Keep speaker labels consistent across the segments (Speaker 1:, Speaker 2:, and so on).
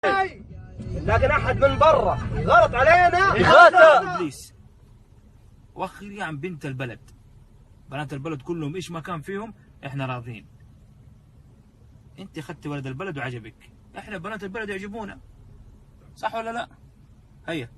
Speaker 1: لكن احد من برا غلط علينا
Speaker 2: إغاثة إبليس. وأخيرا عن بنت البلد، بنات البلد كلهم إيش ما كان فيهم إحنا راضين. أنت أخذت ولد البلد وعجبك، إحنا بنات البلد يعجبونا، صح ولا لا؟ هيا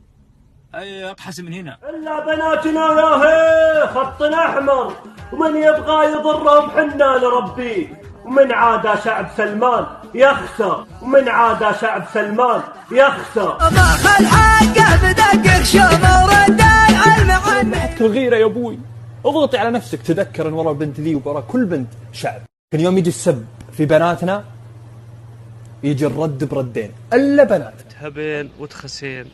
Speaker 2: ابحث من هنا.
Speaker 3: إلا بناتنا يا هي خطنا أحمر، ومن يبغى يضرهم حنا نربيه، ومن عادى شعب سلمان يخسر، ومن عادى شعب سلمان يخسر.
Speaker 4: ضخ الحاجة بدقق شمر الداي علم عنك.
Speaker 5: الغيرة يا ابوي، اضغطي على نفسك. تذكر ان ورا البنت ذي وورا كل بنت شعب. كل يوم يجي السب في بناتنا يجي الرد بردين، الا بنات
Speaker 6: تهبين وتخسين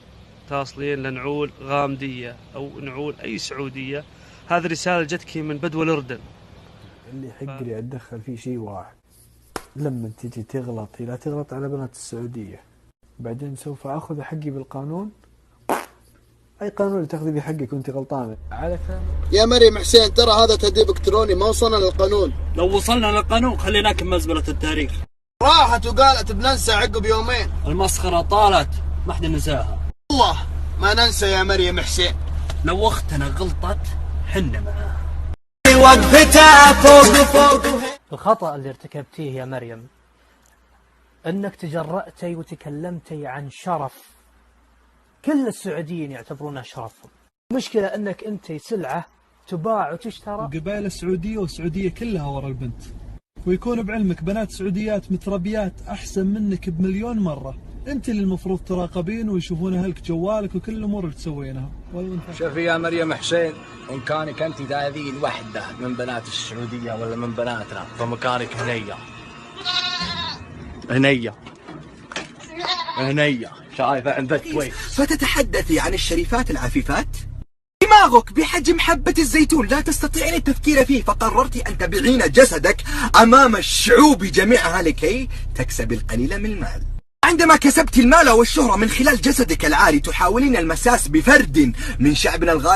Speaker 6: تاصلين لنعول غامدية أو نعول أي سعودية. هذه رسالة جتك من بدو الأردن.
Speaker 7: اللي يحق لي أتدخل فيه شيء واحد، لما تجي تغلطي لا تغلط على بنات السعودية، بعدين سوف أخذ حقي بالقانون. أي قانون اللي تاخذي به حقك وأنت غلطانة على كلام
Speaker 8: يا مريم حسين. ترى هذا تهديد إلكتروني، ما وصلنا للقانون.
Speaker 3: لو وصلنا للقانون خليناك بمزبلة التاريخ.
Speaker 8: راحت وقالت بننسى عقب يومين.
Speaker 3: المسخرة طالت ما حد نساها.
Speaker 8: والله ما ننسى يا مريم حسين.
Speaker 3: لو أختنا غلطت حنا معاها.
Speaker 4: وقفتها فوق
Speaker 9: الخطأ اللي ارتكبتيه يا مريم انك تجرأتي وتكلمتي عن شرف كل السعوديين يعتبرونه شرفهم. المشكلة انك انت سلعة تباع وتشترى.
Speaker 10: قبائل السعودية والسعودية كلها ورا البنت، ويكون بعلمك بنات سعوديات متربيات احسن منك بمليون مرة. انت اللي المفروض تراقبين ويشوفون اهلك جوالك وكل الامور اللي تسوينها.
Speaker 1: شوفي يا مريم حسين، ان كانك انت ذي الوحده من بنات السعوديه ولا من بناتنا، فمكانك هنيه شايفه عندك كويس.
Speaker 4: فتتحدثي عن الشريفات العفيفات؟ دماغك بحجم حبة الزيتون لا تستطيعين التفكير فيه، فقررت أن تبيعين جسدك أمام الشعوب جميعها لكي تكسب القليل من المال. عندما كسبت المال والشهرة من خلال جسدك العاري تحاولين المساس بفرد من شعبنا الغالي.